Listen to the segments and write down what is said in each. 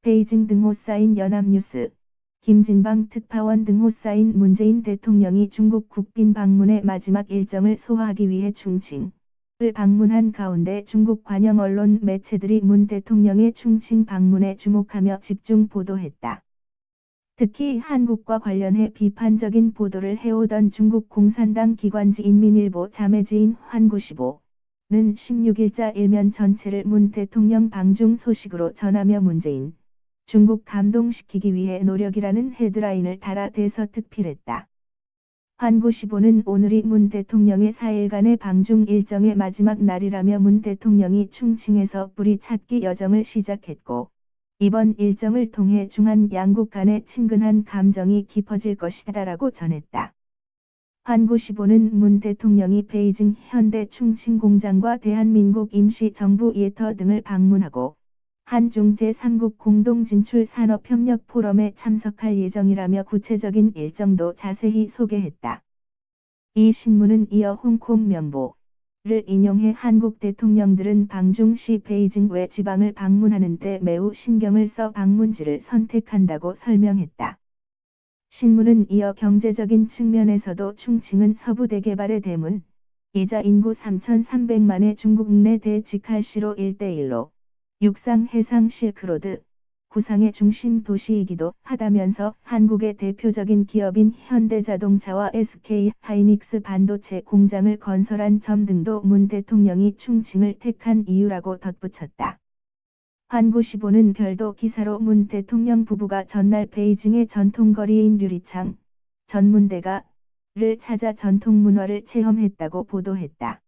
베이징 등호 사인 연합뉴스. 김진방 특파원 등호 사인 문재인 대통령이 중국 국빈 방문의 마지막 일정을 소화하기 위해 충칭을 방문한 가운데 중국 관영 언론 매체들이 문 대통령의 충칭 방문에 주목하며 집중 보도했다. 특히 한국과 관련해 비판적인 보도를 해오던 중국 공산당 기관지 인민일보 자매지인 환구시보는 16일자 일면 전체를 문 대통령 방중 소식으로 전하며 문재인 중국 감동시키기 위해 노력이라는 헤드라인을 달아 대서특필했다. 환구시보는 오늘이 문 대통령의 4일간의 방중 일정의 마지막 날이라며 문 대통령이 충칭에서 뿌리찾기 여정을 시작했고 이번 일정을 통해 중한 양국 간의 친근한 감정이 깊어질 것이다라고 전했다. 환구시보는 문 대통령이 베이징 현대 충칭 공장과 대한민국 임시정부 예터 등을 방문하고 한중 제3국 공동진출 산업협력 포럼에 참석할 예정이라며 구체적인 일정도 자세히 소개했다. 이 신문은 이어 홍콩 명보를 인용해 한국 대통령들은 방중 시 베이징 외 지방을 방문하는 데 매우 신경을 써 방문지를 선택한다고 설명했다. 신문은 이어 경제적인 측면에서도 충칭은 서부 대개발의 대문, 이자 인구 3,300만의 중국 내 대직할시로 1대1로 육상 해상 실크로드, 구상의 중심 도시이기도 하다면서 한국의 대표적인 기업인 현대자동차와 SK 하이닉스 반도체 공장을 건설한 점 등도 문 대통령이 충칭을 택한 이유라고 덧붙였다. 환구시보는 별도 기사로 문 대통령 부부가 전날 베이징의 전통거리인 류리창 전문대가를 찾아 전통문화를 체험했다고 보도했다.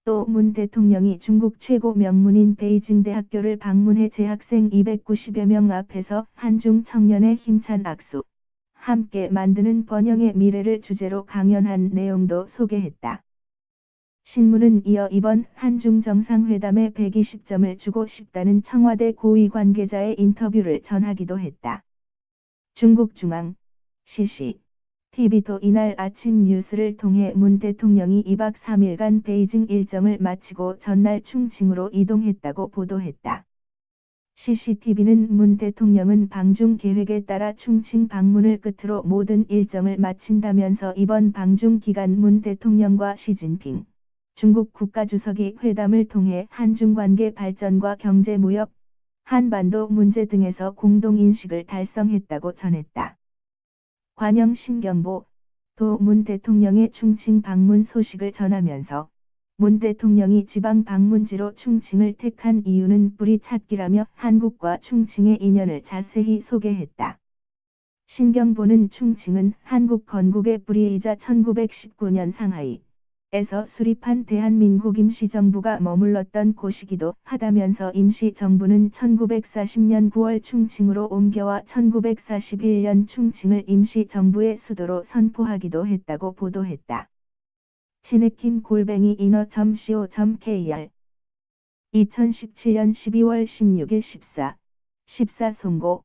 또 문 대통령이 중국 최고 명문인 베이징 대학교를 방문해 재학생 290여 명 앞에서 한중 청년의 힘찬 악수, 함께 만드는 번영의 미래를 주제로 강연한 내용도 소개했다. 신문은 이어 이번 한중 정상회담에 120점을 주고 싶다는 청와대 고위 관계자의 인터뷰를 전하기도 했다. 중국 중앙, CC, TV도 이날 아침 뉴스를 통해 문 대통령이 2박 3일간 베이징 일정을 마치고 전날 충칭으로 이동했다고 보도했다. CCTV는 문 대통령은 방중 계획에 따라 충칭 방문을 끝으로 모든 일정을 마친다면서 이번 방중 기간 문 대통령과 시진핑 중국 국가주석이 회담을 통해 한중 관계 발전과 경제 무역, 한반도 문제 등에서 공동인식을 달성했다고 전했다. 관영 신경보, 도 문 대통령의 충칭 방문 소식을 전하면서 문 대통령이 지방 방문지로 충칭을 택한 이유는 뿌리찾기라며 한국과 충칭의 인연을 자세히 소개했다. 신경보는 충칭은 한국 건국의 뿌리이자 1919년 상하이에서 수립한 대한민국 임시정부가 머물렀던 곳이기도 하다면서 임시정부는 1940년 9월 충칭으로 옮겨와 1941년 충칭을 임시정부의 수도로 선포하기도 했다고 보도했다. chinekim@inner.co.kr 2017년 12월 16일 14 송고